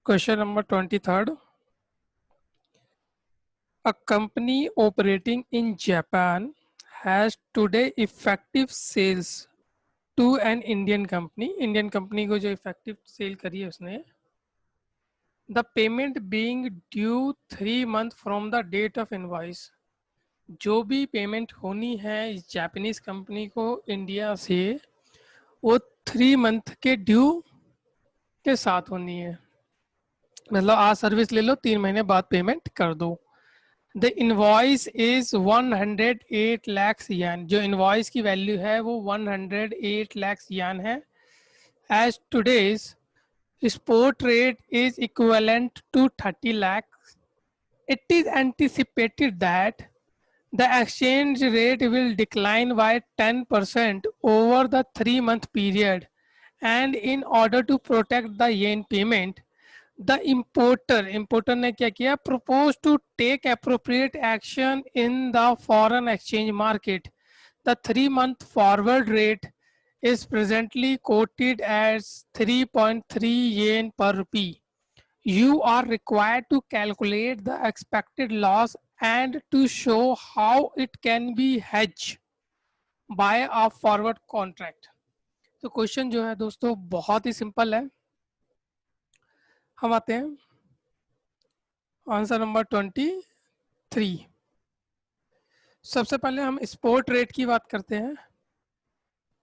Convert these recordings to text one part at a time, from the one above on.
Question number 23rd. A company operating in Japan has today effective sales to an Indian company. Indian company को जो effective sale करी है उसने, the payment being due 3 months from the date of invoice. जो भी payment होनी है इस जापानीज कंपनी को इंडिया से, वो 3 मंथ के ड्यू के साथ होनी है। मतलब आज सर्विस ले लो, 3 महीने बाद पेमेंट कर दो। द इनवॉइस इज 108 lakhs यान। जो इनवॉइस की वैल्यू है वो 108 lakhs यान है। As today's spot rate is equivalent to 30 lakhs. It is anticipated that the exchange rate will decline by 10% over the 3-month period, and in order to protect the yen payment, the importer ने क्या किया, propose to take appropriate action in the foreign exchange market. The 3-month forward rate is presently quoted as 3.3 yen per rupee. You are required to calculate the expected loss and to show how it can be hedged by a forward contract. तो question जो है दोस्तों बहुत ही simple है। हम आते हैं answer number 23। सबसे पहले हम स्पॉट रेट की बात करते हैं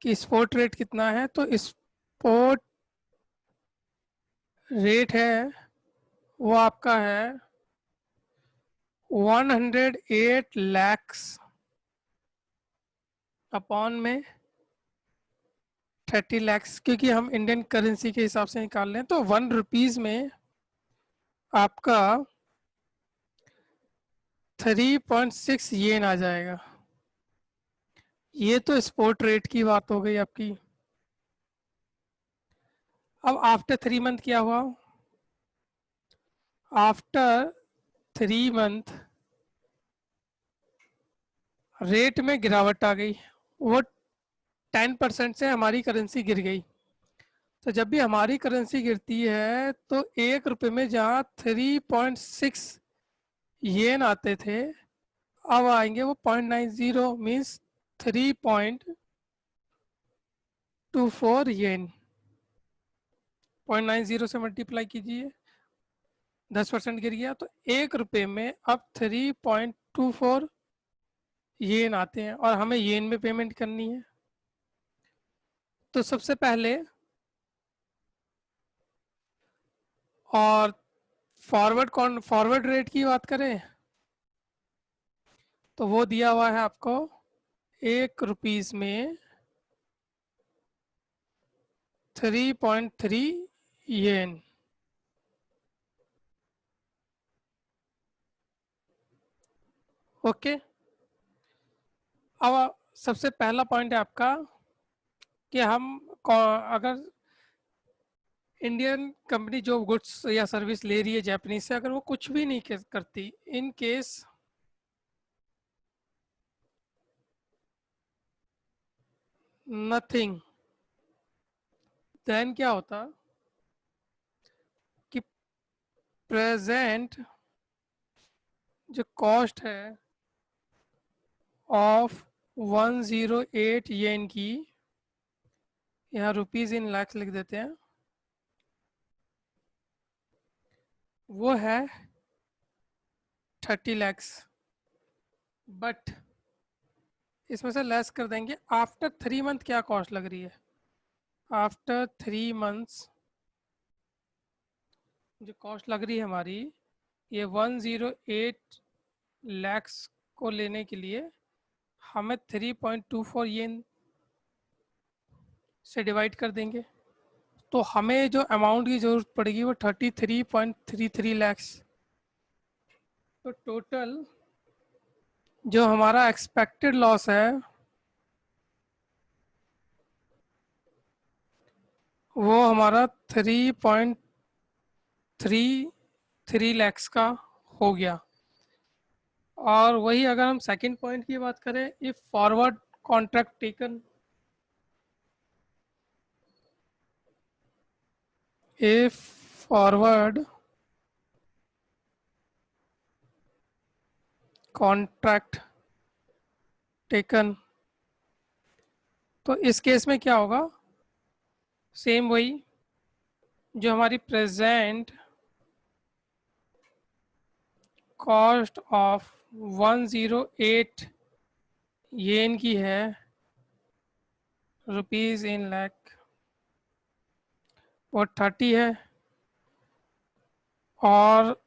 कि स्पॉट रेट कितना है। तो स्पॉट रेट है वो आपका है 108 lakhs अपॉन में 30 lakhs, क्योंकि हम इंडियन करेंसी के हिसाब से निकाल लें तो 1 रुपीज में आपका 3.6 येन आ जाएगा। ये तो स्पॉट रेट की बात हो गई आपकी। अब आफ्टर 3 मंथ क्या हुआ? आफ्टर 3 मंथ रेट में गिरावट आ गई, वो 10% से हमारी करेंसी गिर गई। तो जब भी हमारी करेंसी गिरती है तो 1 रुपये में जहाँ 3.6 येन आते थे, अब आएंगे वो 0.90 मीन्स 3.24 येन। 0.90 से मल्टीप्लाई कीजिए, 10% गिर गया तो 1 रुपये में अब 3.24 येन आते हैं और हमें येन में पेमेंट करनी है। तो सबसे पहले और फॉरवर्ड रेट की बात करें तो वो दिया हुआ है आपको 1 रुपीज में 3.3 येन। ओके, अब सबसे पहला पॉइंट है आपका कि हम अगर इंडियन कंपनी जो गुड्स या सर्विस ले रही है जापानीज से, अगर वो कुछ भी नहीं करती, इन केस नथिंग, देन क्या होता कि प्रेजेंट जो कॉस्ट है ऑफ 108 येन की, यहाँ रुपीज इन लाख लिख देते हैं, वो है 30 lakhs। बट इसमें से लेस कर देंगे आफ्टर 3 मंथ क्या कॉस्ट लग रही है। आफ्टर 3 मंथ्स जो कॉस्ट लग रही है हमारी, ये 108 lakhs को लेने के लिए हमें 3.24 येन से डिवाइड कर देंगे, तो हमें जो अमाउंट की जरूरत पड़ेगी वो 33.33 lakhs। तो टोटल जो हमारा एक्सपेक्टेड लॉस है वो हमारा 3.33 lakhs का हो गया। और वही अगर हम सेकंड पॉइंट की बात करें, if forward contract taken, if forward contract taken. तो इस केस में क्या होगा, सेम वही जो हमारी प्रेजेंट कॉस्ट ऑफ 108 येन की है, रुपीज इन लाख, वो 30 है, और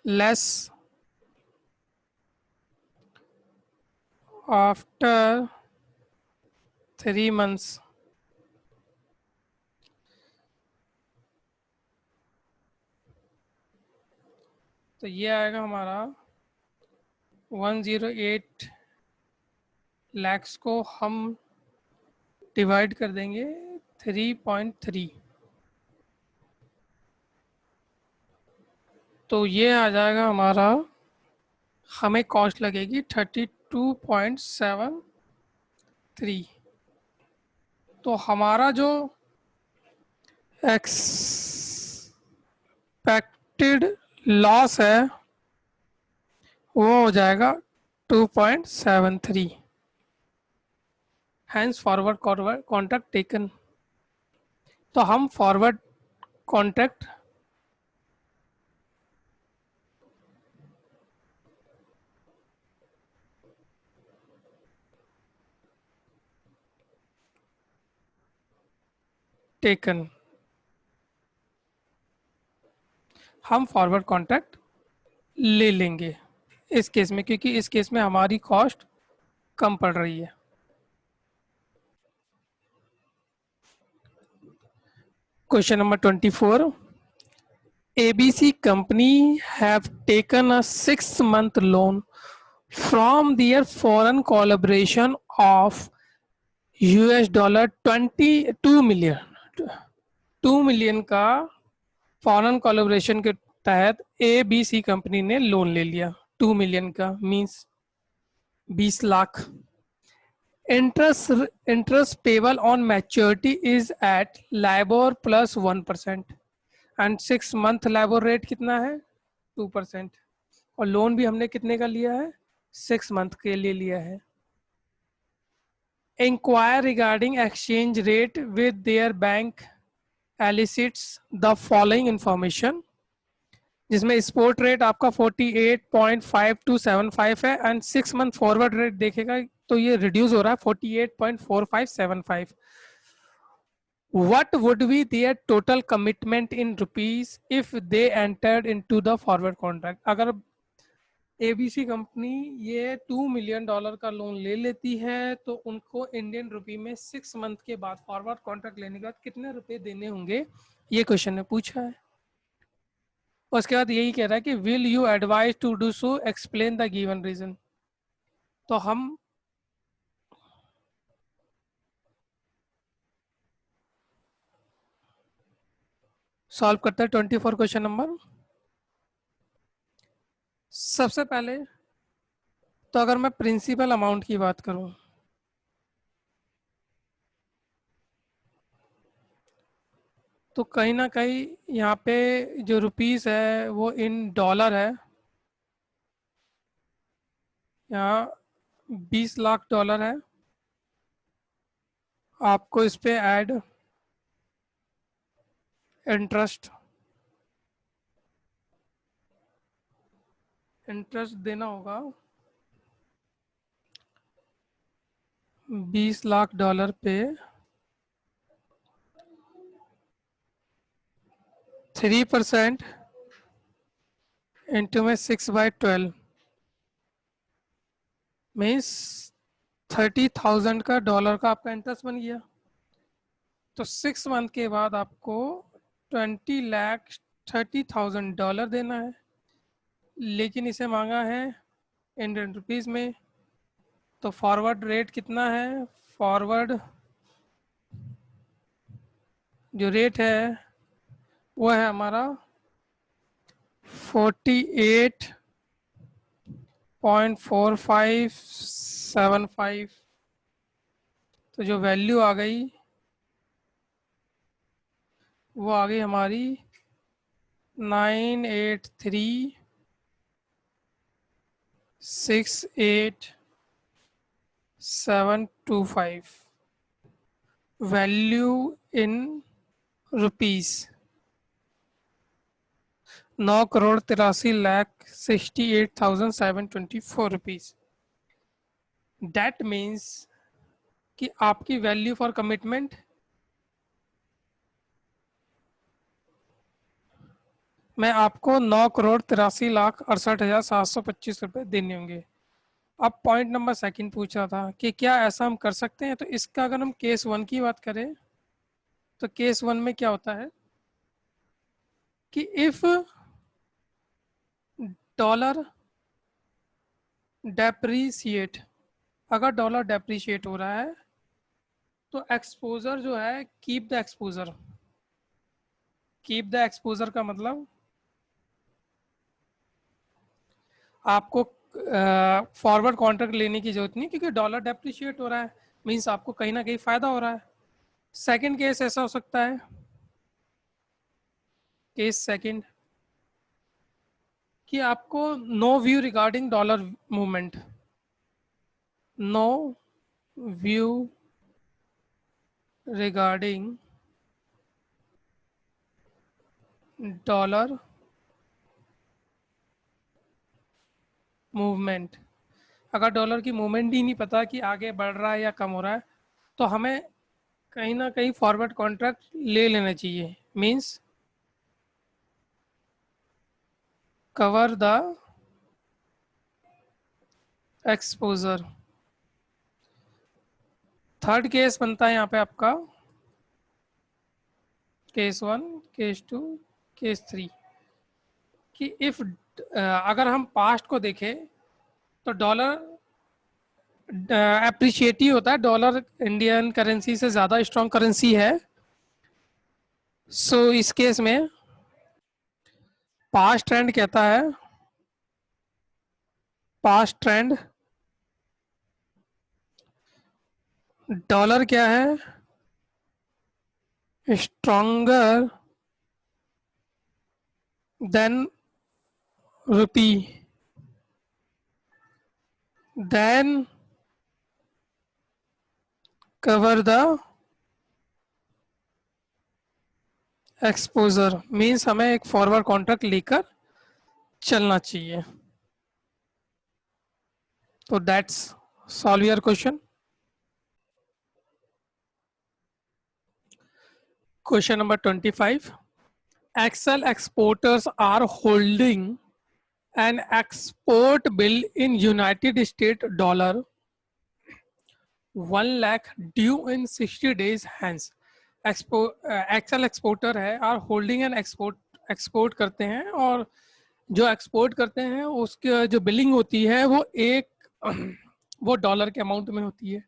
लेस आफ्टर 3 months। तो ये आएगा हमारा 108 लैक्स को हम डिवाइड कर देंगे 3.3, तो ये आ जाएगा हमारा, हमें कॉस्ट लगेगी 32.73। तो हमारा जो एक्सपेक्टेड लॉस है वो हो जाएगा 2.73, हैंस फॉरवर्ड कॉन्ट्रैक्ट टेकन। तो हम फॉरवर्ड कॉन्ट्रैक्ट टेकन, हम फॉरवर्ड कॉन्ट्रैक्ट ले लेंगे इस केस में, क्योंकि इस केस में हमारी कॉस्ट कम पड़ रही है। Question number 24, ABC company have taken a 6-month loan from their foreign collaboration of $22 million। 2 million का फॉरेन कोलैबोरेशन के तहत ABC कंपनी ने लोन ले लिया, 2 मिलियन का means 20 lakh. Interest payable on maturity is at LIBOR plus 1%, and 6 month LIBOR rate कितना है, 2%, और लोन भी हमने कितने का लिया है, 6 month के लिए लिया है। Inquire regarding exchange rate with their bank elicits the following information, जिसमें स्पोर्ट रेट आपका 48.5275 है, एंड 6 month फॉरवर्ड रेट देखेगा तो ये रिड्यूस हो रहा है 48.4575। What would be their total commitment in rupees if they entered into the forward contract? अगर ABC कंपनी ये $2 मिलियन का लोन ले लेती है तो उनको इंडियन रुपी में 6 month के बाद फॉरवर्ड कॉन्ट्रैक्ट लेने के बाद कितने रुपए देने होंगे, ये क्वेश्चन ने पूछा है। उसके बाद यही कह रहा है कि will you advise to do so, explain the given reason. तो हम सॉल्व करते हैं 24 क्वेश्चन नंबर। सबसे पहले तो अगर मैं प्रिंसिपल अमाउंट की बात करूं तो कहीं ना कहीं यहाँ पे जो रुपीस है वो इन डॉलर है, यहाँ 20 लाख डॉलर है। आपको इस पे ऐड इंटरेस्ट देना होगा, 20 लाख डॉलर पे 3% इंटू में 6/12 मीन्स 30,000 का डॉलर का आपका इंटरेस्ट बन गया। तो 6 month के बाद आपको 20,30,000 देना है, लेकिन इसे मांगा है इंडियन रुपीस में। तो फॉरवर्ड रेट कितना है, फॉरवर्ड जो रेट है वो है हमारा 48.4575। तो जो वैल्यू आ गई वो आ गई हमारी 98368 725 value in rupees 9,83,68,724 that means कि आपकी वैल्यू फॉर कमिटमेंट मैं आपको 9,83,68,725 रुपए देने होंगे। अब पॉइंट नंबर सेकंड पूछा था कि क्या ऐसा हम कर सकते हैं, तो इसका अगर हम केस वन की बात करें तो केस वन में क्या होता है कि इफ डॉलर डेप्रीशिएट, अगर डॉलर डेप्रीशिएट हो रहा है तो एक्सपोजर जो है keep the exposure. Keep the exposure का मतलब आपको फॉरवर्ड कॉन्ट्रैक्ट लेने की जरूरत नहीं, क्योंकि डॉलर डेप्रिशिएट हो रहा है, मीन्स आपको कहीं ना कहीं फायदा हो रहा है। सेकंड केस ऐसा हो सकता है, केस सेकंड, कि आपको no view regarding dollar movement, no view regarding dollar movement. अगर डॉलर की मूवमेंट ही नहीं पता कि आगे बढ़ रहा है या कम हो रहा है, तो हमें कहीं ना कहीं फॉरवर्ड कॉन्ट्रैक्ट ले लेना चाहिए, means cover the exposure. Third case बनता है यहाँ पे आपका case one, case two, case three, कि इफ अगर हम पास्ट को देखें तो डॉलर अप्रिशिएट ही होता है, डॉलर इंडियन करेंसी से ज़्यादा स्ट्रॉन्ग करेंसी है। सो इस केस में पास्ट ट्रेंड कहता है, पास्ट ट्रेंड डॉलर क्या है, stronger than rupee, then cover the exposure. Means हमें एक फॉरवर्ड कॉन्ट्रैक्ट लेकर चलना चाहिए। तो that's solve your question. Question number 25. Excel exporters are holding an export bill in United States dollar 1 lakh due in 60 days hence. Excel exporter है, are holding an export करते हैं, और जो एक्सपोर्ट करते हैं उसके जो बिलिंग होती है वो वो डॉलर के अमाउंट में होती है।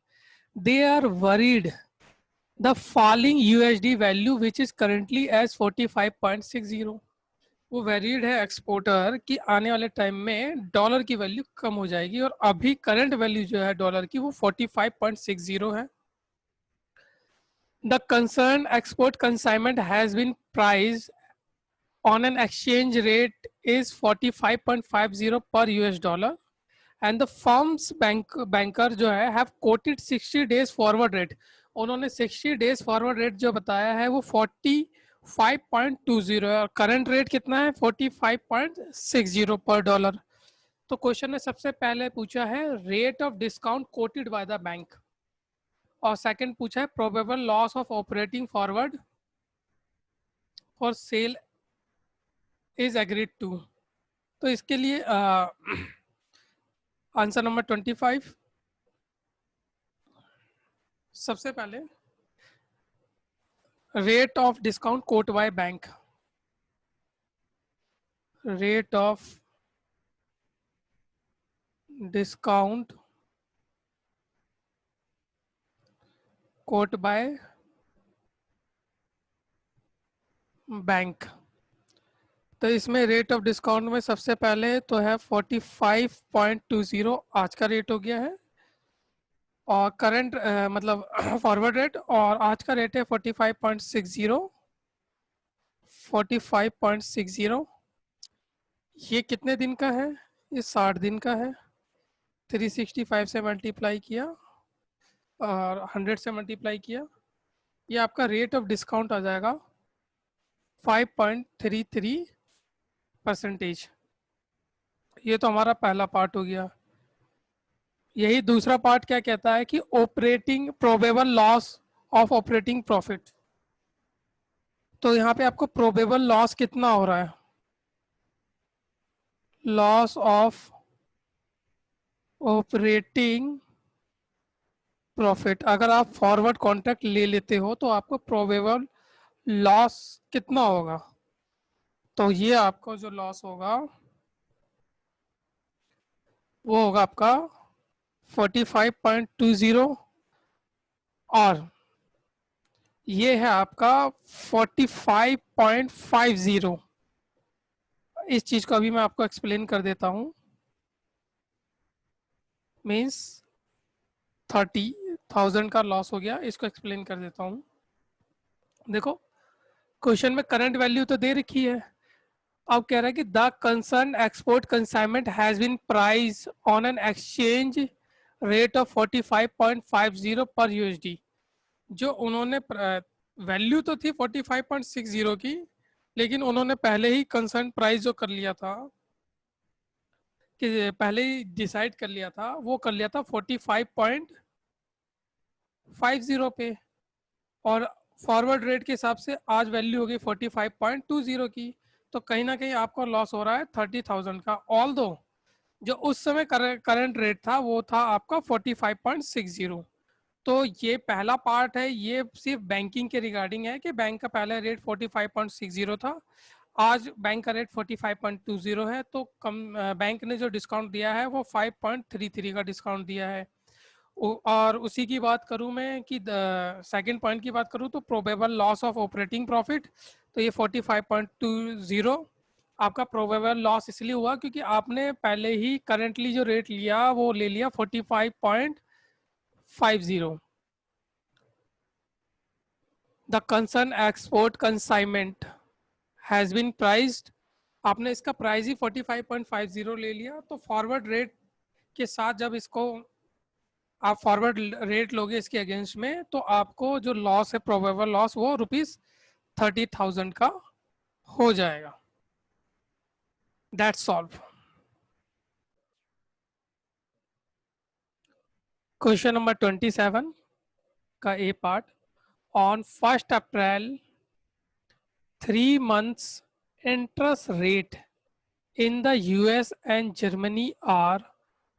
They are worried the falling USD value which is currently as 45.60। वो वैलिड है एक्सपोर्टर कि आने वाले टाइम में डॉलर की वैल्यू कम हो जाएगी, और अभी करंट वैल्यू जो है डॉलर की वो 45.60 है। The concern export consignment has been priced on an exchange rate is 45.50 per US dollar, and the firm's banker जो है have quoted 60 days forward rate. उन्होंने 60 डेज फॉरवर्ड रेट जो बताया है वो 45.20 है, और करंट रेट कितना है 45.60 पर डॉलर। तो क्वेश्चन ने सबसे पहले पूछा है rate of discount quoted by the bank, और सेकंड पूछा है probable loss of operating forward for sale is agreed to. तो इसके लिए आंसर नंबर 25, सबसे पहले rate of discount quote by bank, rate of discount quote by bank. तो इसमें रेट ऑफ डिस्काउंट में सबसे पहले तो है 45.20 आज का रेट हो गया है, और करंट मतलब फॉरवर्ड रेट, और आज का रेट है 45.60। 45.60, ये कितने दिन का है? ये 60 दिन का है। 365 से मल्टीप्लाई किया और 100 से मल्टीप्लाई किया, ये आपका रेट ऑफ डिस्काउंट आ जाएगा 5.33%। ये तो हमारा पहला पार्ट हो गया। यही दूसरा पार्ट क्या कहता है कि operating probable loss of operating profit. तो यहाँ पे आपको प्रोबेबल लॉस कितना हो रहा है? Loss of operating profit. अगर आप फॉरवर्ड कॉन्ट्रैक्ट ले लेते हो तो आपको प्रोबेबल लॉस कितना होगा? तो ये आपको जो लॉस होगा वो होगा आपका 45.20, और ये है आपका 45.50। इस चीज को अभी मैं आपको एक्सप्लेन कर देता हूँ। मीन्स 30,000 का लॉस हो गया, इसको एक्सप्लेन कर देता हूँ। देखो, क्वेश्चन में करंट वैल्यू तो दे रखी है। अब कह रहा है कि the concern export consignment has been price on an exchange rate of 45.50 per USD. जो उन्होंने वैल्यू तो थी 45.60 की, लेकिन उन्होंने पहले ही कंसर्न प्राइस जो कर लिया था, कि पहले ही डिसाइड कर लिया था, वो कर लिया था 45.50 पे। और फॉरवर्ड रेट के हिसाब से आज वैल्यू होगी 45.20 की। तो कहीं ना कहीं आपको लॉस हो रहा है 30,000 का। ऑल दो जो उस समय करंट रेट था वो था आपका 45.60। तो ये पहला पार्ट है, ये सिर्फ बैंकिंग के रिगार्डिंग है कि बैंक का पहला रेट 45.60 था, आज बैंक का रेट 45.20 है। तो कम बैंक ने जो डिस्काउंट दिया है वो 5.33 का डिस्काउंट दिया है। और उसी की बात करूं मैं कि सेकंड पॉइंट की बात करूं तो probable loss of operating profit. तो ये 45.20 आपका प्रोबेबल लॉस इसलिए हुआ क्योंकि आपने पहले ही करंटली जो रेट लिया वो ले लिया 45.50। The concern export consignment has been priced, आपने इसका प्राइस ही 45.50 ले लिया। तो फॉरवर्ड रेट के साथ जब इसको आप फॉरवर्ड रेट लोगे इसके अगेंस्ट में, तो आपको जो लॉस है प्रोबेबल लॉस वो ₹30,000 का हो जाएगा। That's solve. क्वेश्चन नंबर 27 का A part. On 1 April 3 months interest rate in the US and Germany are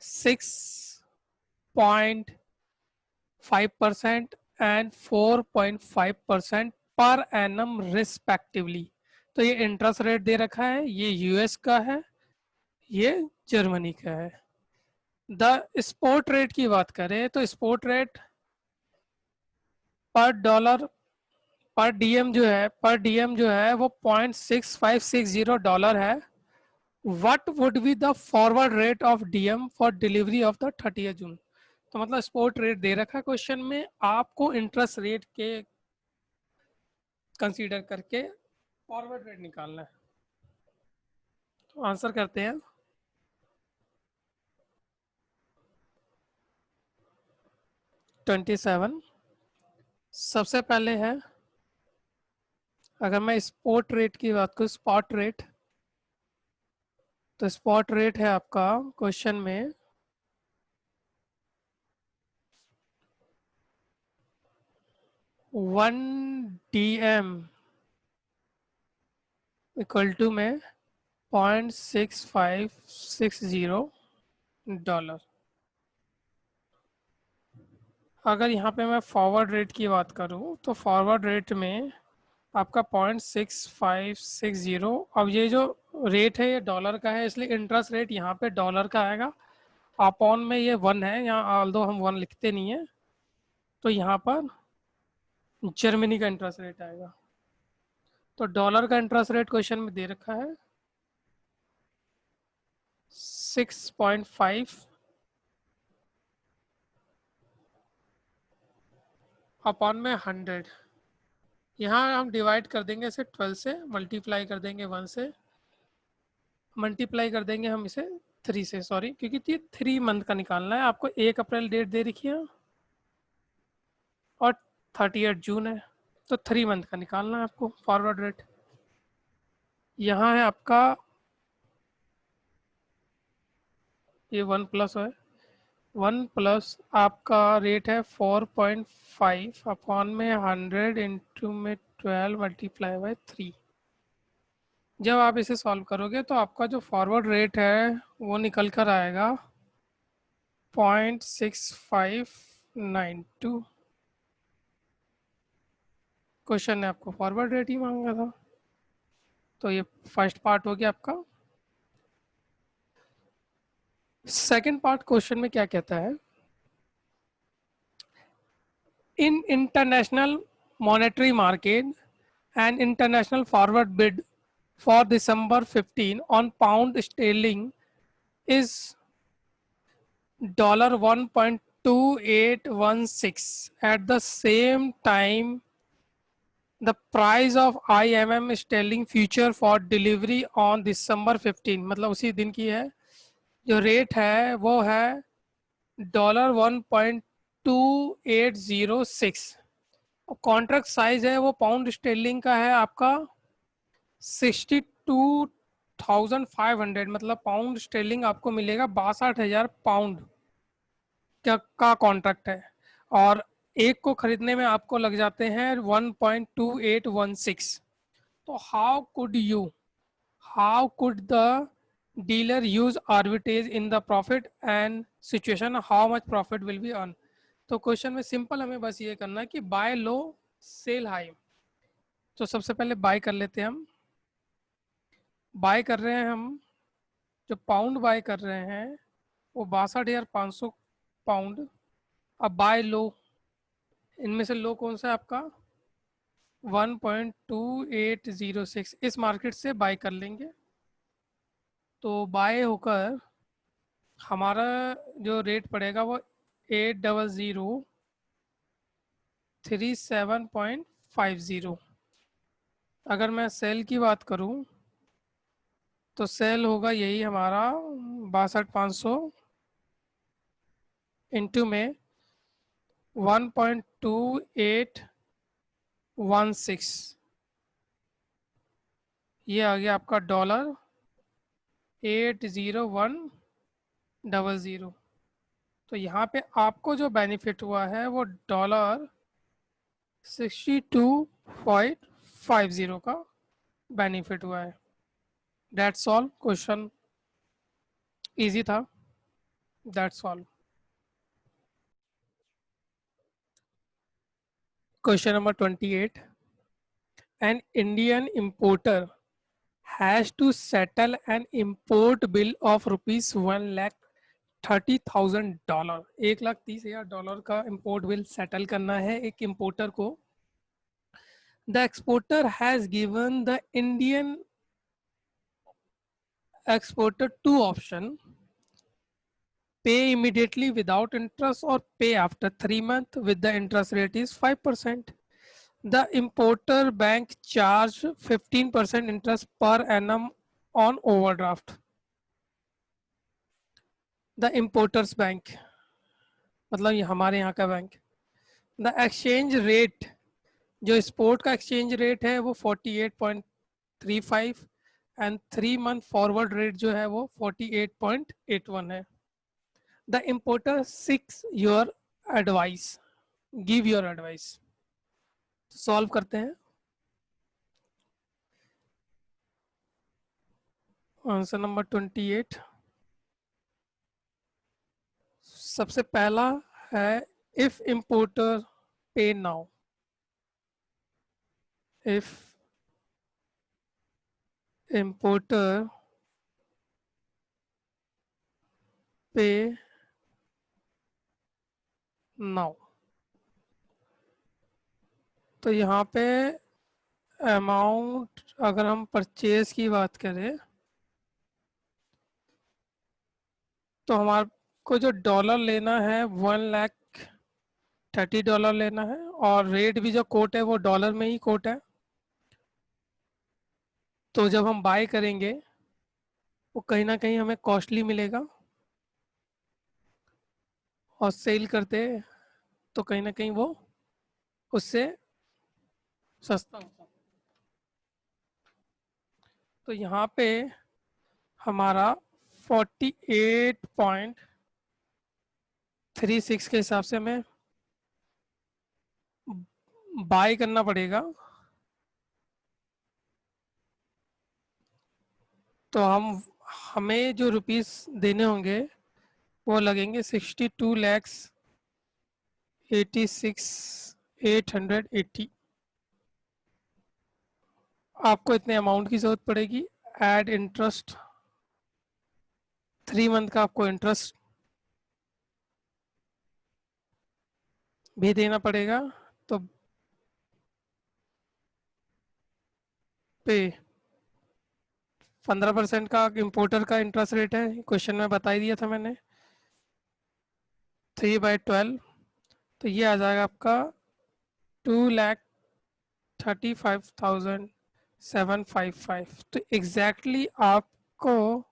6.5% and 4.5% per annum respectively. तो ये इंटरेस्ट रेट दे रखा है, ये यूएस का है, ये जर्मनी का है। द स्पॉट रेट की बात करें तो स्पॉट रेट पर डॉलर पर डीएम जो है वो $0.6560 है। What would be the forward rate of DM for delivery of the 30 जून। तो मतलब स्पॉट रेट दे रखा है क्वेश्चन में, आपको इंटरेस्ट रेट के कंसीडर करके फॉरवर्ड रेट निकालना है। तो आंसर करते हैं। 27 सबसे पहले है, अगर मैं स्पॉट रेट की बात करूँ, स्पॉट रेट, तो स्पॉट रेट है आपका क्वेश्चन में 1 DM इक्वल टू में $0.6560। अगर यहाँ पे मैं फॉरवर्ड रेट की बात करूँ तो फॉरवर्ड रेट में आपका 0.6560। अब ये जो रेट है ये डॉलर का है, इसलिए इंटरेस्ट रेट यहाँ पे डॉलर का आएगा। अपॉन में ये 1 है यहाँ, ऑल्दो हम 1 लिखते नहीं है, तो यहाँ पर जर्मनी का इंटरेस्ट रेट आएगा। तो डॉलर का इंटरेस्ट रेट क्वेश्चन में दे रखा है 6.5 अपॉन में 100। यहाँ हम डिवाइड कर देंगे इसे 12 से, मल्टीप्लाई कर देंगे 1 से, मल्टीप्लाई कर देंगे हम इसे 3 से, सॉरी, क्योंकि ये 3 मंथ का निकालना है आपको। 1 अप्रैल डेट दे रखी है और 30 जून है, तो 3 मंथ का निकालना है आपको फॉरवर्ड रेट। यहाँ है आपका ये 1 प्लस है, 1 प्लस आपका रेट है 4.5 अपॉन में 100 इंटू में 12 मल्टीप्लाई बाई 3। जब आप इसे सॉल्व करोगे तो आपका जो फॉरवर्ड रेट है वो निकल कर आएगा 0.6592। क्वेश्चन ने आपको फॉरवर्ड रेट ही मांगा था, तो ये फर्स्ट पार्ट हो गया आपका। सेकंड पार्ट क्वेश्चन में क्या कहता है, in international monetary market and international forward bid for December 15 on pound sterling is $1.2816. At the same time, the price of IMM sterling future for delivery on December 15, मतलब उसी दिन की है, जो रेट है वो है $1.2806। और कॉन्ट्रैक्ट साइज है वो पाउंड स्टेरलिंग का है आपका 62,500, मतलब पाउंड स्टेरलिंग आपको मिलेगा 62,000 पाउंड का कॉन्ट्रैक्ट है, और एक को खरीदने में आपको लग जाते हैं 1.2816। तो how could the dealer use arbitrage in the profit and situation, how much profit will be earn. तो क्वेश्चन में सिंपल हमें बस ये करना है कि बाय लो सेल हाई। तो सबसे पहले बाय कर लेते हैं हम, बाय कर रहे हैं हम, जो पाउंड बाय कर रहे हैं वो 62,500 पाउंड। अब बाय लो, इनमें से लो कौन सा है आपका 1.2806, इस मार्केट से बाय कर लेंगे। तो बाय होकर हमारा जो रेट पड़ेगा वो 80037.50। अगर मैं सेल की बात करूं तो सेल होगा यही हमारा 62,500 इंटू में 1.2816, ये आ गया आपका $80100। तो यहाँ पे आपको जो बेनिफिट हुआ है वो $62.50 का बेनिफिट हुआ है। दैट्स ऑल, क्वेश्चन इजी था, that's all. Question number 28, an Indian importer has to settle an import bill of rupees 1,30,000। $1,30,000 का इम्पोर्ट बिल सेटल करना है एक इम्पोर्टर को। The exporter has given the Indian exporter two option, pay immediately without interest or pay after 3 months with the interest rate is 5%. The importer bank charge 15% interest per annum on overdraft. The importers bank, मतलब ये हमारे यहाँ का bank. The exchange rate, जो sport का exchange rate है वो 48.35 and 3 month forward rate जो है वो 48.81 है। The importer six your advice, give your advice. Solve करते हैं। आंसर नंबर 28, सबसे पहला है इफ इम्पोर्टर पे नाउ, इफ इम्पोर्टर पे नाउ, तो यहाँ पे अमाउंट अगर हम परचेज की बात करें तो हमारे को जो डॉलर लेना है $30 लेना है और रेट भी जो कोट है वो डॉलर में ही कोट है। तो जब हम बाय करेंगे वो कहीं ना कहीं हमें कॉस्टली मिलेगा और सेल करते तो कहीं ना कहीं वो उससे सस्ता होता। तो यहाँ पे हमारा 48.36 के हिसाब से हमें बाय करना पड़ेगा। तो हमें जो रुपीस देने होंगे वो लगेंगे 62,86,880। आपको इतने अमाउंट की जरूरत पड़ेगी। एड इंटरेस्ट, 3 मंथ का आपको इंटरेस्ट भी देना पड़ेगा। तो पे 15% का इम्पोर्टर का इंटरेस्ट रेट है, क्वेश्चन में बता ही दिया था मैंने। 3/12, तो ये आ जाएगा आपका 2,35,755। तो एग्जैक्टली आपको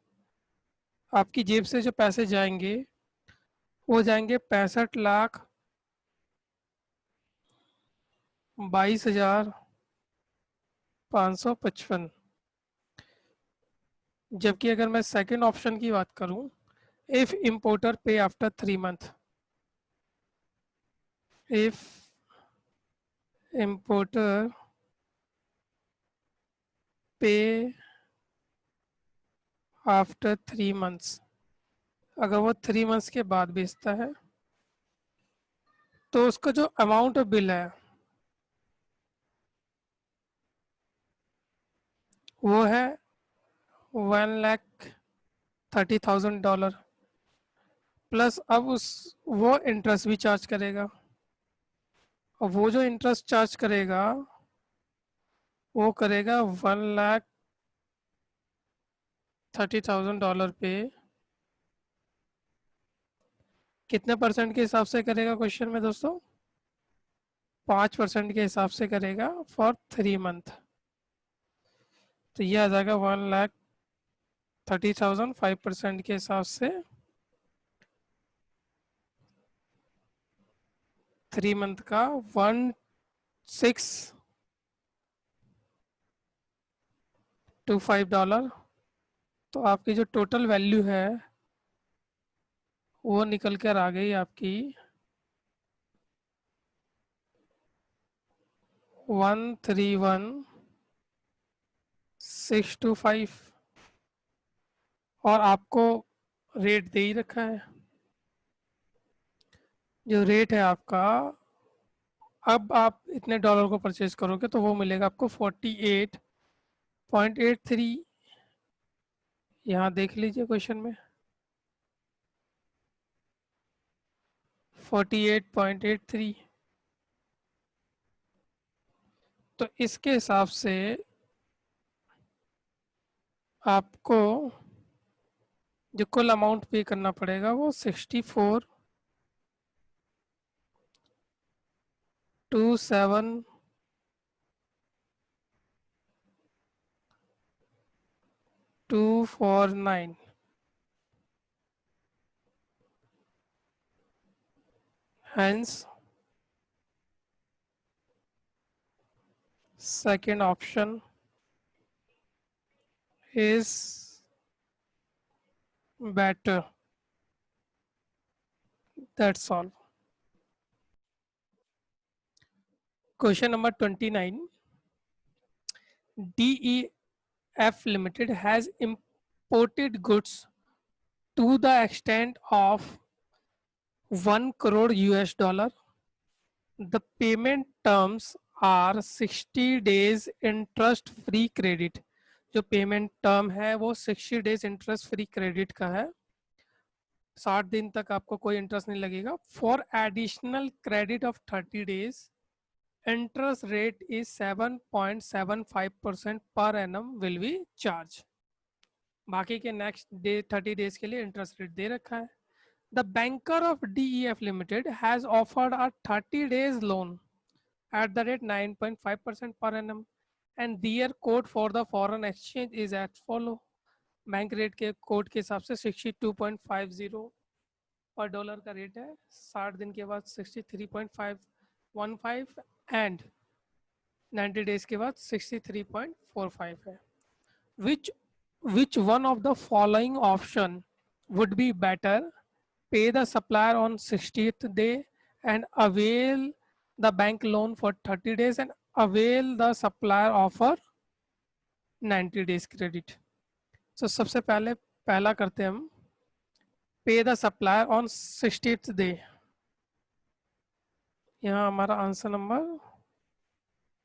आपकी जेब से जो पैसे जाएंगे वो जाएंगे 65,22,555। जबकि अगर मैं सेकंड ऑप्शन की बात करूं, इफ इम्पोर्टर पे आफ्टर 3 मंथ, इफ इम्पोर्टर पे आफ्टर 3 मंथ्स, अगर वो 3 मंथ्स के बाद बेचता है तो उसका जो अमाउंट ऑफ बिल है वो है $1,30,000 प्लस अब उस वो इंटरेस्ट भी चार्ज करेगा। और वो जो इंटरेस्ट चार्ज करेगा वो करेगा $1,30,000 पे कितने परसेंट के हिसाब से करेगा क्वेश्चन में दोस्तों? 5% के हिसाब से करेगा फॉर 3 मंथ। तो ये आ जाएगा 1,30,000, 5% के हिसाब से 3 मंथ का $1,625। तो आपकी जो टोटल वैल्यू है वो निकल कर आ गई आपकी 131,625। और आपको रेट दे ही रखा है। जो रेट है आपका, अब आप इतने डॉलर को परचेज करोगे तो वो मिलेगा आपको 48.83। यहाँ देख लीजिए क्वेश्चन में 48.83। तो इसके हिसाब से आपको जो कुल अमाउंट पे करना पड़ेगा वो 64,249। Hence, second option is better. That's all. Question number 29. DEF Limited has imported goods to the extent of 1 crore US dollar. The payment terms are 60 days interest free credit. जो पेमेंट टर्म है वो 60 days interest free credit का है। 60 दिन तक आपको कोई interest नहीं लगेगा। For additional credit of 30 days, interest rate is 7.75% per annum will be charge. बाकी के नेक्स्ट डे 30 डेज के लिए इंटरेस्ट रेट दे रखा है। The banker of DEF Limited has offered a 30 days loan at the rate 9.5% per annum and their code for the foreign exchange is as follow. Bank rate के code के हिसाब से 62.50 पर dollar का rate है, 60 दिन के बाद 63.515 एंड 90 डेज के बाद 63.45 है. Which one of the following option would be better? Pay the supplier on 60th day and avail the bank loan for 30 days and avail the supplier offer 90 days credit. So सबसे पहले पहला करते हैं हम, पे the supplier on 60th day. यहाँ हमारा answer number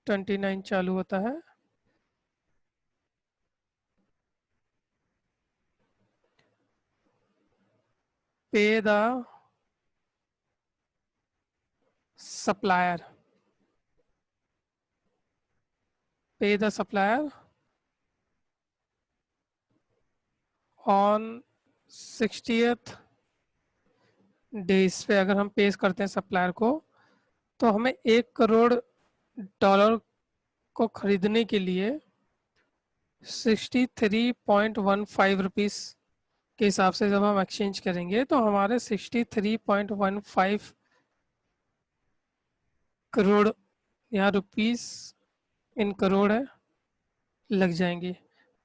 29 चालू होता है. पे द सप्लायर, पे the supplier on 60th days पे अगर हम पेश करते हैं सप्लायर को, तो हमें $1 करोड़ को खरीदने के लिए 63.15 रुपीस के हिसाब से जब हम एक्सचेंज करेंगे तो हमारे 63.15 करोड़, यहाँ रुपीस इन करोड़ है, लग जाएंगे.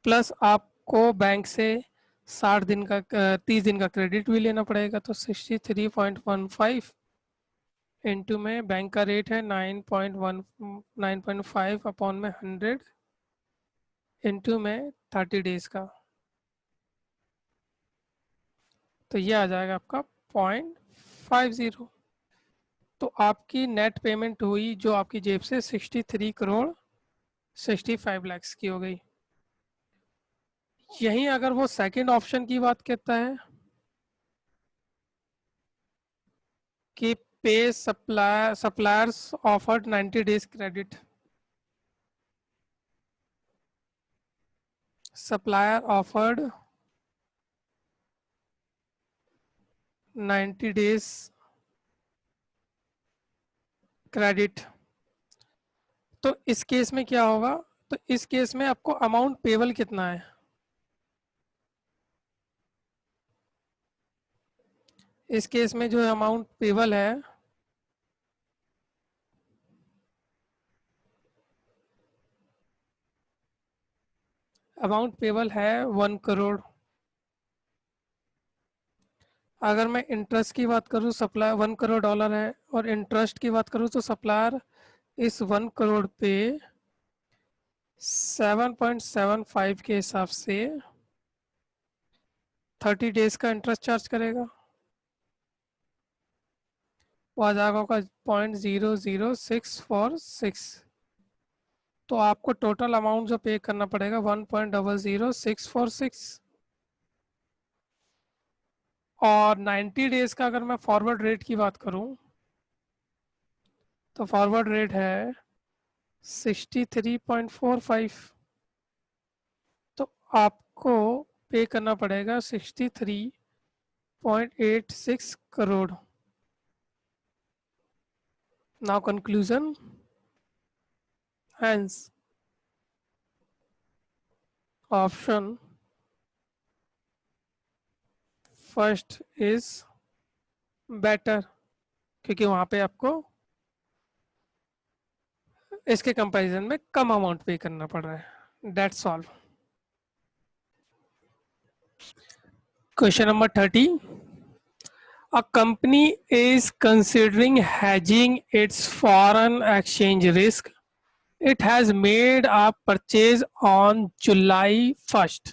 प्लस आपको बैंक से 30 दिन का क्रेडिट भी लेना पड़ेगा. तो 63.15 इंटू में बैंक का रेट है 9.5 अपॉन में 100 इंटू में 30 डेज का, तो ये आ जाएगा आपका 0.50. तो आपकी नेट पेमेंट हुई जो आपकी जेब से 63 करोड़ 65 लाख की हो गई. यहीं अगर वो सेकंड ऑप्शन की बात करता है कि पे suppliers offered 90 days credit, supplier offered 90 days credit, तो इस केस में क्या होगा? तो इस केस में आपको अमाउंट पेबल कितना है? इस केस में जो अमाउंट पेबल है है 1 करोड़. अगर मैं इंटरेस्ट की बात करूं, सप्लायर 1 करोड़ डॉलर है और इंटरेस्ट की बात करूं तो सप्लायर इस 1 करोड़ पे 7.75 के हिसाब से 30 डेज का इंटरेस्ट चार्ज करेगा. वो आ जाएगा 0.00646. तो आपको टोटल अमाउंट जो पे करना पड़ेगा 1.00646. और 90 डेज का अगर मैं फॉरवर्ड रेट की बात करूं तो फॉरवर्ड रेट है 63.45. तो आपको पे करना पड़ेगा 63.86 crore. Now conclusion, hence option first is better, क्योंकि वहां पे आपको इसके कंपैरिजन में कम अमाउंट पे करना पड़ रहा है. That's all. Question number 30. A company is considering hedging its foreign exchange risk. It has made a purchase on July 1st,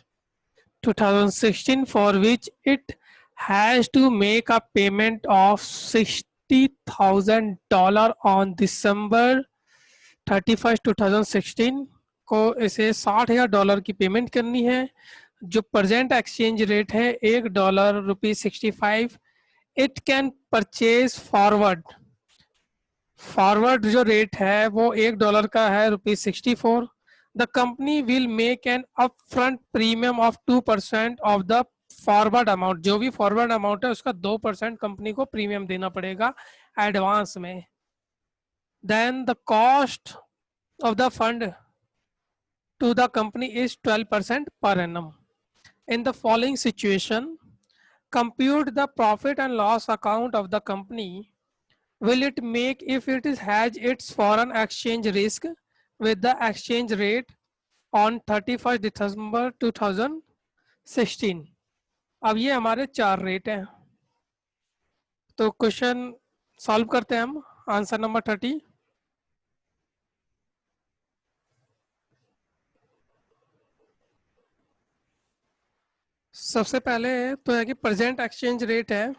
2016 for which it has to make a payment of $60,000 on December 31st, 2016 को इसे $60,000 की payment करनी है. जो present exchange rate है $1.65. It can purchase forward. Forward जो rate है वो $1 का है ₹64. The company will make an upfront premium of 2% of the forward amount, जो भी फॉरवर्ड अमाउंट है उसका 2% कंपनी को प्रीमियम देना पड़ेगा एडवांस में. Then the cost of the fund to the company is 12% per annum. In the following situation, compute the profit and loss account of the company. Will it make if it is hedge its foreign exchange risk with the exchange rate on 31st December 2016. अब ये हमारे 4 rate हैं. तो question solve करते हैं हम. Answer number 30. सबसे पहले तो है कि प्रेजेंट एक्सचेंज रेट है.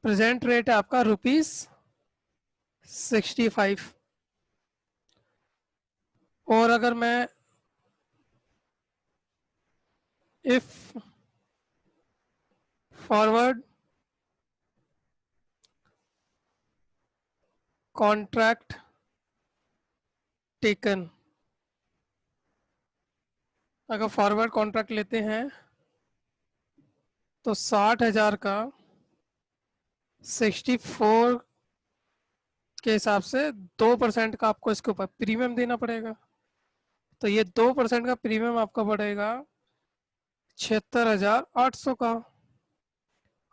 प्रेजेंट रेट है आपका ₹65. और अगर मैं इफ फॉरवर्ड कॉन्ट्रैक्ट टेकन, अगर फॉरवर्ड कॉन्ट्रैक्ट लेते हैं तो 60,000 का 64 के हिसाब से 2% का आपको इसके ऊपर प्रीमियम देना पड़ेगा. तो ये 2% का प्रीमियम आपका पड़ेगा 76,800 का.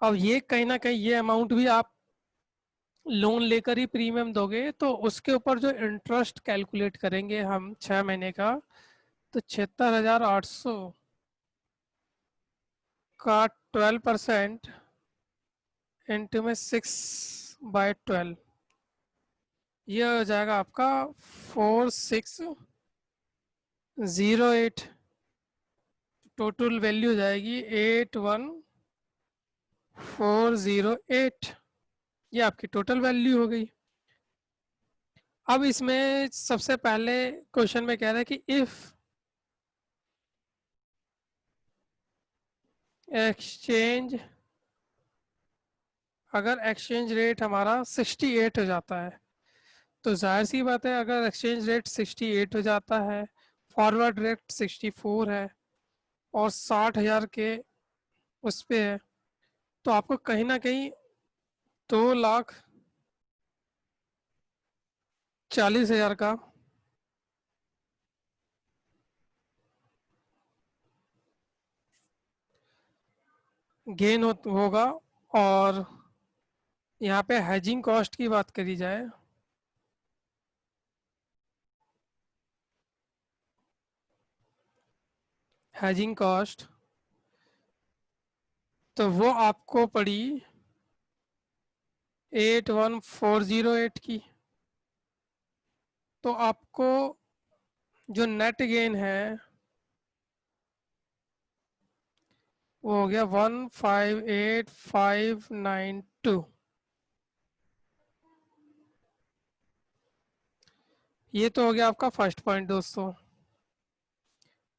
अब ये कहीं ना कहीं ये अमाउंट भी आप लोन लेकर ही प्रीमियम दोगे, तो उसके ऊपर जो इंटरेस्ट कैलकुलेट करेंगे हम 6 महीने का, तो 76,800 का 12% इंटू में 6/12, ये हो जाएगा आपका 4608. टोटल वैल्यू हो जाएगी 81,408. ये आपकी टोटल वैल्यू हो गई. अब इसमें सबसे पहले क्वेश्चन में कह रहा है कि इफ एक्सचेंज, अगर एक्सचेंज रेट हमारा 68 हो जाता है, तो जाहिर सी बात है अगर एक्सचेंज रेट 68 हो जाता है, फॉरवर्ड रेट 64 है और 60,000 के उस पे है, तो आपको कहीं ना कहीं 2,40,000 का गेन होगा. और यहाँ पे हेजिंग कॉस्ट की बात करी जाए, हेजिंग कॉस्ट तो वो आपको पड़ी 81,408 की. तो आपको जो नेट गेन है वो हो गया 158,592. ये तो हो गया आपका फर्स्ट पॉइंट दोस्तों.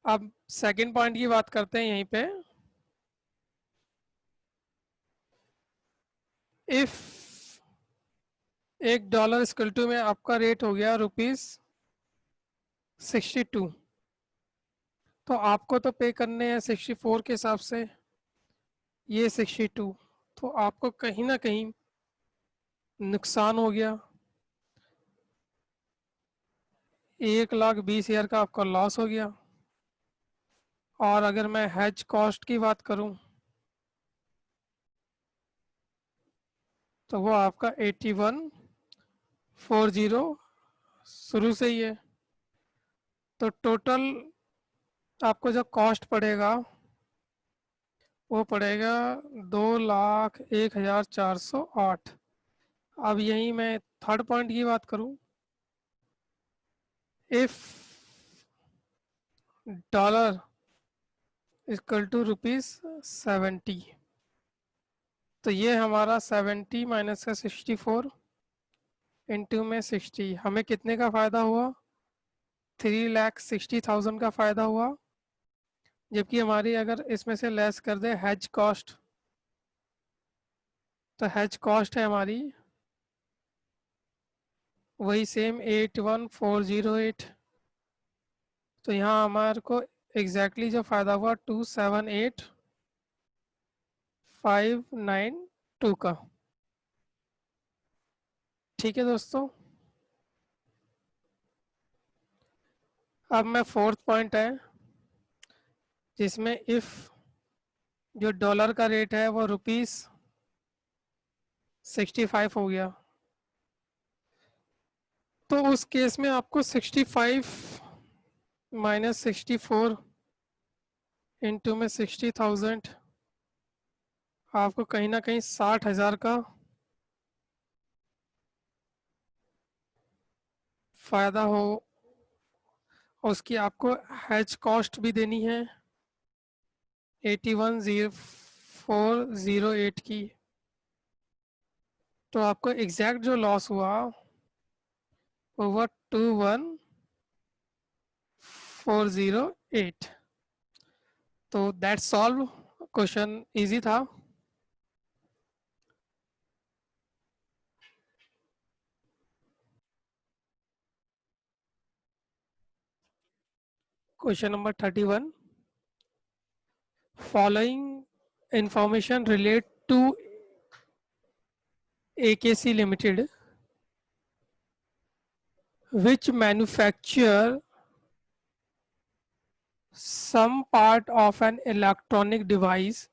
अब सेकंड पॉइंट की बात करते हैं यहीं पे. इफ $1 इक्वल टू में आपका रेट हो गया ₹62, तो आपको तो पे करने हैं 64 के हिसाब से, ये 62, तो आपको कहीं ना कहीं नुकसान हो गया. 1,20,000 का आपका लॉस हो गया. और अगर मैं हेज कॉस्ट की बात करूं तो वो आपका 81,40 शुरू से ही है. तो टोटल आपको जो कॉस्ट पड़ेगा वो पड़ेगा 2,01,408. अब यही मैं थर्ड पॉइंट की बात करूं, इफ डॉलर इक्वल टू ₹70, तो ये हमारा 70 माइनस का 64 इंटू में 60, हमें कितने का फ़ायदा हुआ? 3,60,000 का फ़ायदा हुआ. जबकि हमारी अगर इसमें से लेस कर दे हेज कॉस्ट, तो हेज कॉस्ट है हमारी वही सेम 81408। तो यहाँ हमारे को एग्जैक्टली जो फायदा हुआ 278592 का। ठीक है दोस्तों, अब मैं फोर्थ पॉइंट है जिसमें इफ जो डॉलर का रेट है वो ₹65 हो गया, तो उस केस में आपको 65 माइनस 64 इंटू में 60,000, आपको कहीं ना कहीं 60,000 का फायदा हो। उसकी आपको हैज कॉस्ट भी देनी है 810408 की। तो आपको एग्जैक्ट जो लॉस हुआ वो हुआ 21408। तो दैट सॉल्व, क्वेश्चन इजी था। Question number 31, following information relate to AKC Limited, which manufacture some part of an electronic device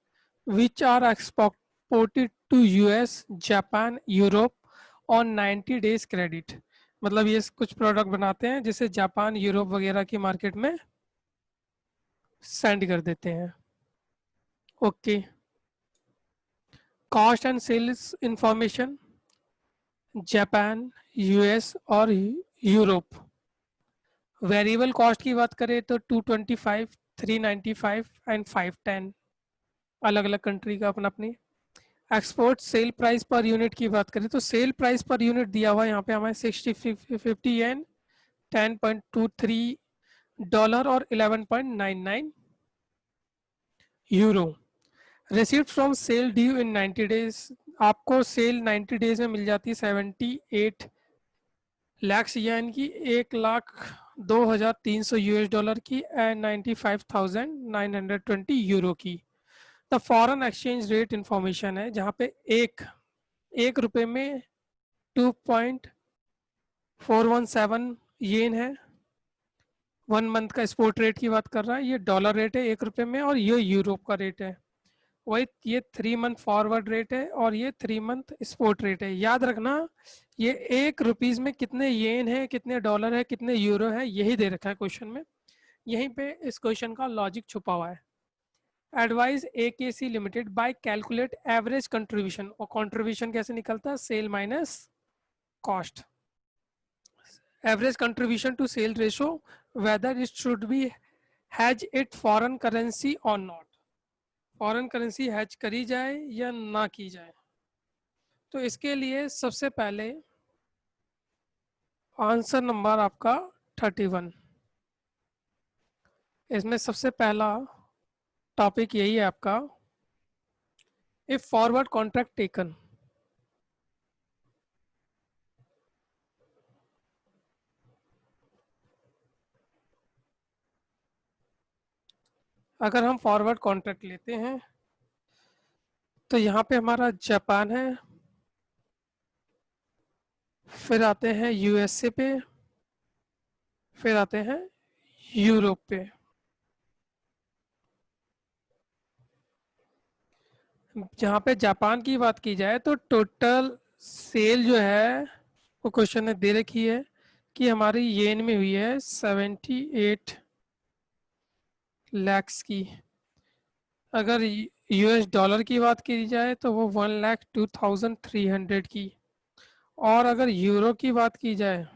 which are exported to US, Japan, Europe on 90 days credit। मतलब ये कुछ product बनाते हैं जिसे Japan, Europe वगैरह की market में सेंड कर देते हैं। Okay, cost and sales information Japan, US और यूरोप। वेरिएबल कॉस्ट की बात करें तो 225, 395 एंड 510, अलग अलग कंट्री का अपना अपनी। Export sale price per unit की बात करें तो सेल प्राइस पर यूनिट दिया हुआ है यहाँ पे हमें 50 एंड 10.23 डॉलर और 11.99 euro. Received from sale due in 90 days, आपको सेल 90 डेज में मिल जाती है 78 लैक्स, यानी कि 1,02,300 US डॉलर की एंड 95,920 यूरो की। The foreign exchange rate information है जहाँ पे एक रुपए में 2.417 येन है। 1 मंथ का स्पोर्ट रेट की बात कर रहा है, ये डॉलर रेट है 1 रुपए में, और ये यूरोप का रेट है। वही ये 3 मंथ फॉरवर्ड रेट है और ये 3 मंथ स्पोर्ट रेट है। याद रखना ये ₹1 में कितने येन है, कितने डॉलर है, कितने यूरो है, यही दे रखा है क्वेश्चन में। यहीं पे इस क्वेश्चन का लॉजिक छुपा हुआ है। Advise AKC limited by calculate average contribution, और कंट्रीब्यूशन कैसे निकलता है, sale minus cost. Average contribution to sale ratio, whether it should be hedge it foreign currency और नॉट, फॉरेन करेंसी हैज करी जाए या ना की जाए। तो इसके लिए सबसे पहले आंसर नंबर आपका 31, इसमें सबसे पहला टॉपिक यही है आपका, इफ फॉरवर्ड कॉन्ट्रैक्ट टेकन। अगर हम फॉरवर्ड कॉन्ट्रैक्ट लेते हैं तो यहाँ पे हमारा जापान है, फिर आते हैं USA पे, फिर आते हैं यूरोप पे। जहाँ पे जापान की बात की जाए तो टोटल सेल जो है वो क्वेश्चन ने दे रखी है कि हमारी येन में हुई है 78 लैक्स की। अगर US डॉलर की बात की जाए तो वो 1,02,300 की, और अगर यूरो की बात की जाए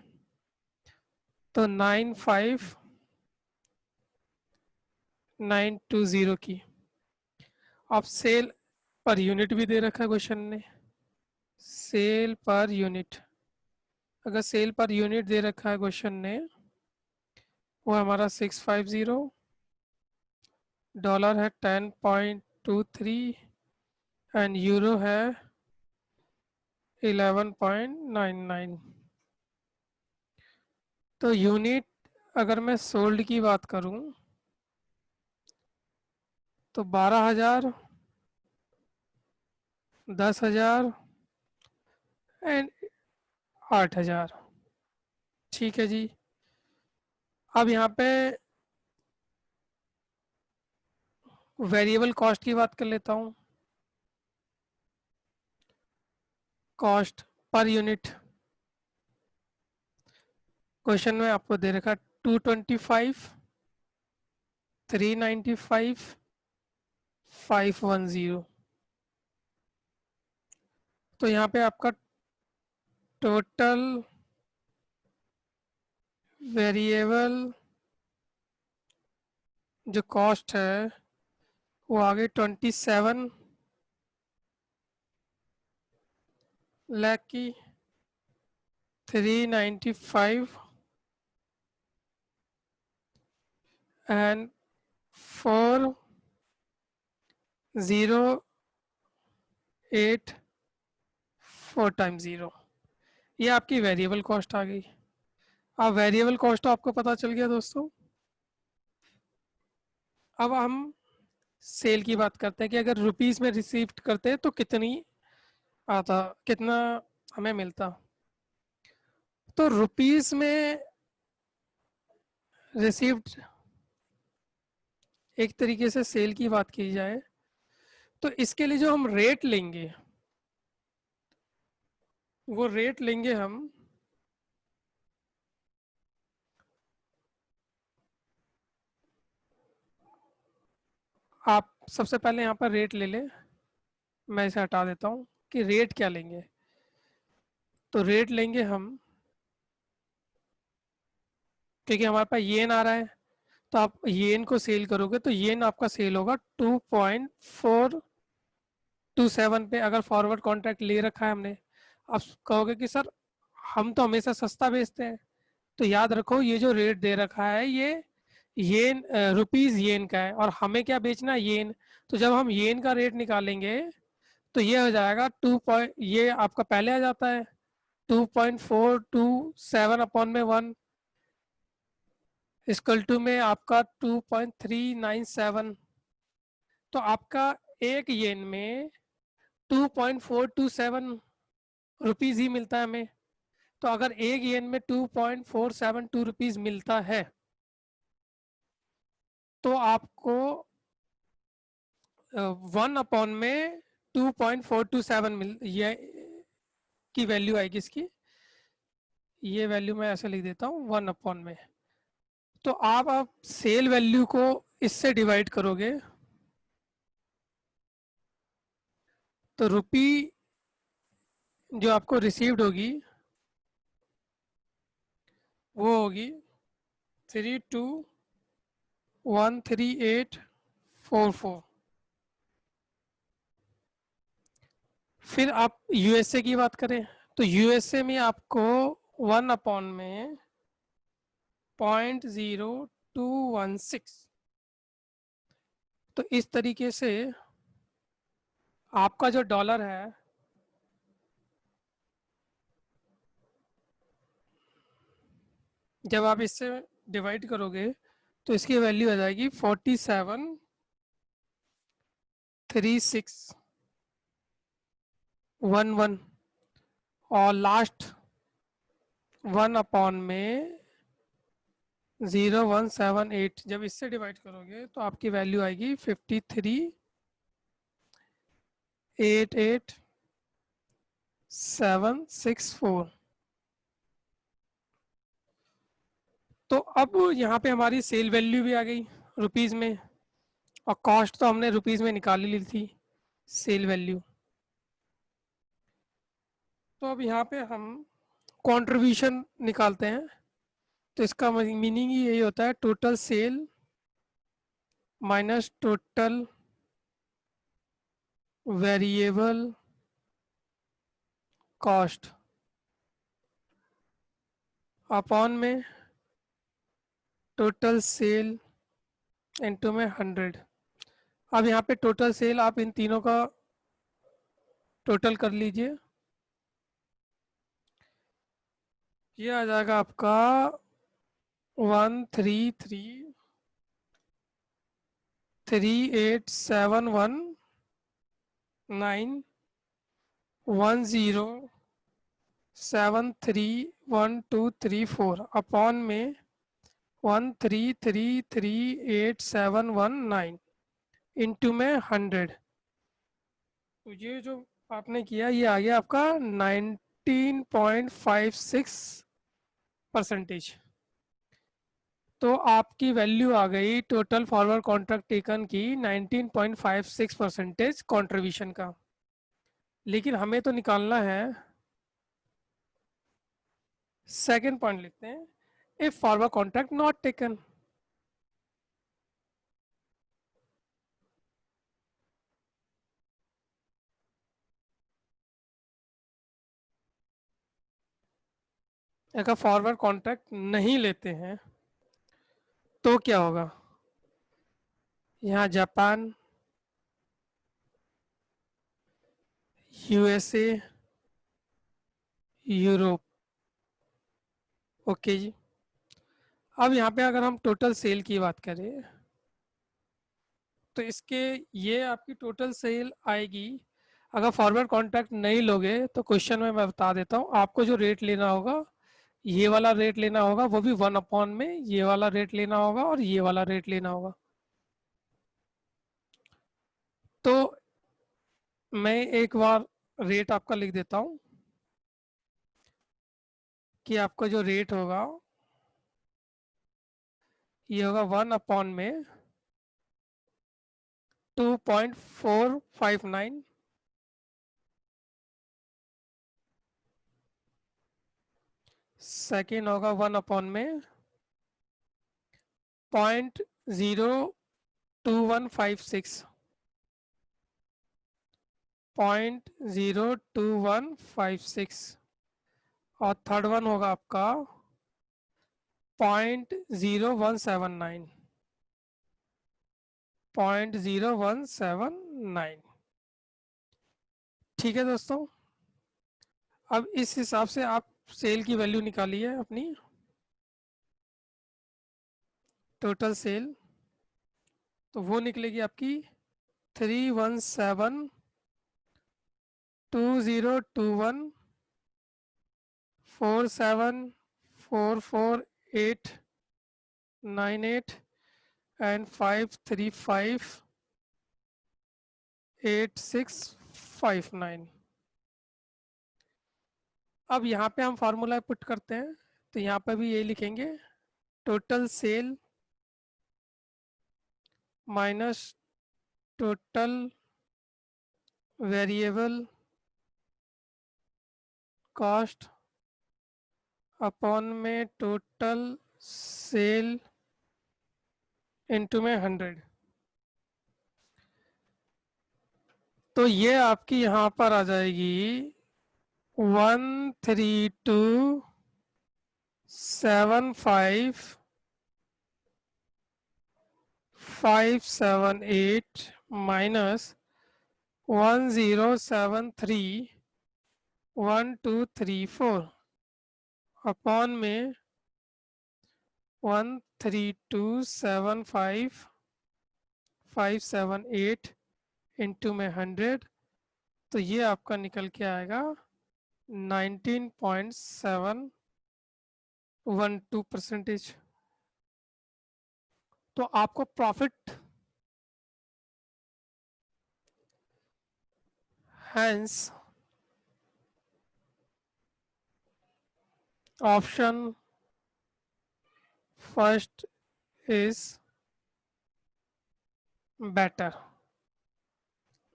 तो 95,920 की। अब सेल पर यूनिट भी दे रखा है क्वेश्चन ने, सेल पर यूनिट, अगर सेल पर यूनिट दे रखा है क्वेश्चन ने, वो हमारा 650, डॉलर है 10.23 एंड यूरो है 11.99। तो यूनिट अगर मैं सोल्ड की बात करूं तो 12,000, 10,000 एंड 8,000। ठीक है जी। अब यहाँ पे वेरिएबल कॉस्ट की बात कर लेता हूँ। कॉस्ट पर यूनिट क्वेश्चन में आपको दे रखा 225, 395, 510। तो यहाँ पे आपका टोटल वेरिएबल जो कॉस्ट है वो आगे 27 लाख की, 395 एंड 408, 4 टाइम्स 0। ये आपकी वेरिएबल कॉस्ट आ गई। अब वेरिएबल कॉस्ट तो आपको पता चल गया दोस्तों। अब हम सेल की बात करते हैं कि अगर रुपीस में रिसीव करते हैं तो कितनी आता, कितना हमें मिलता। तो रुपीस में रिसीव्ड एक तरीके से सेल की बात की जाए तो इसके लिए जो हम रेट लेंगे वो रेट लेंगे हम आप सबसे पहले यहाँ पर रेट ले लें। मैं इसे हटा देता हूँ कि रेट क्या लेंगे। तो रेट लेंगे हम, क्योंकि हमारे पास येन आ रहा है तो आप येन को सेल करोगे तो येन आपका सेल होगा 2.427 पे। अगर फॉरवर्ड कॉन्ट्रैक्ट ले रखा है हमने, आप कहोगे कि सर हम तो हमेशा सस्ता बेचते हैं। तो याद रखो ये जो रेट दे रखा है ये येन, रुपीज येन का है और हमें क्या बेचना है, येन। तो जब हम येन का रेट निकालेंगे तो ये हो जाएगा ये आपका पहले आ जाता है 2.427/1 इक्वल टू में आपका 2.397। तो आपका एक येन में 2.427 रुपीज ही मिलता है हमें। तो अगर एक येन में 2.472 रुपीज मिलता है तो आपको 1/में 2.427 मिल ये की वैल्यू आएगी इसकी। ये वैल्यू मैं ऐसे लिख देता हूँ 1/में। तो आप सेल वैल्यू को इससे डिवाइड करोगे तो रुपी जो आपको रिसीव्ड होगी वो होगी 32,138,44। फिर आप यूएसए की बात करें तो यूएसए में आपको 1/में 0.0216। तो इस तरीके से आपका जो डॉलर है जब आप इससे डिवाइड करोगे तो इसकी वैल्यू आ जाएगी 473611। और लास्ट 1/में 0.178 जब इससे डिवाइड करोगे तो आपकी वैल्यू आएगी 53,88,764। तो अब यहाँ पे हमारी सेल वैल्यू भी आ गई रुपीस में और कॉस्ट तो हमने रुपीस में निकाल ली थी सेल वैल्यू। तो अब यहाँ पे हम कंट्रीब्यूशन निकालते हैं। तो इसका मीनिंग ही यही होता है total sale minus total variable cost upon में टोटल सेल इनटू में 100। अब यहाँ पे टोटल सेल आप इन तीनों का टोटल कर लीजिए। ये आ जाएगा आपका 13338719107312334 अपॉन में 133387119 इंटू में 100। तो ये जो आपने किया ये आ गया आपका 19.56%। तो आपकी वैल्यू आ गई टोटल फॉरवर्ड कॉन्ट्रैक्ट टेकन की 19.56% कॉन्ट्रीब्यूशन का। लेकिन हमें तो निकालना है, सेकेंड पॉइंट लिखते हैं, if forward contract not taken. अगर फॉरवर्ड कॉन्ट्रैक्ट नहीं लेते हैं तो क्या होगा? यहाँ जापान, यूएसए, यूरोप। ओके जी। अब यहाँ पे अगर हम टोटल सेल की बात करें तो इसके ये आपकी टोटल सेल आएगी। अगर फॉरवर्ड कॉन्ट्रैक्ट नहीं लोगे तो क्वेश्चन में मैं बता देता हूँ, आपको जो रेट लेना होगा ये वाला रेट लेना होगा, वो भी 1 अपॉन में ये वाला रेट लेना होगा और ये वाला रेट लेना होगा। तो मैं एक बार रेट आपका लिख देता हूँ कि आपका जो रेट होगा ये होगा 1 अपॉन में 2.459, सेकेंड होगा 1 अपॉन में 0.02156, 0.02156, और थर्ड वन होगा आपका 0.0179, 0.0179। ठीक है दोस्तों, अब इस हिसाब से आप सेल की वैल्यू निकालिए अपनी, टोटल सेल। तो वो निकलेगी आपकी 317202147448898 एंड 5358659। अब यहाँ पे हम फार्मूला पुट करते हैं, तो यहाँ पे भी ये लिखेंगे, total sale minus total variable cost upon में टोटल सेल इनटू में 100। तो ये आपकी यहाँ पर आ जाएगी 1327578 माइनस 10731234 अपॉन में 1327578 इंटू में 100। तो ये आपका निकल के आएगा 19.712%। तो आपको profit hence option first is better.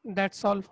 That's all.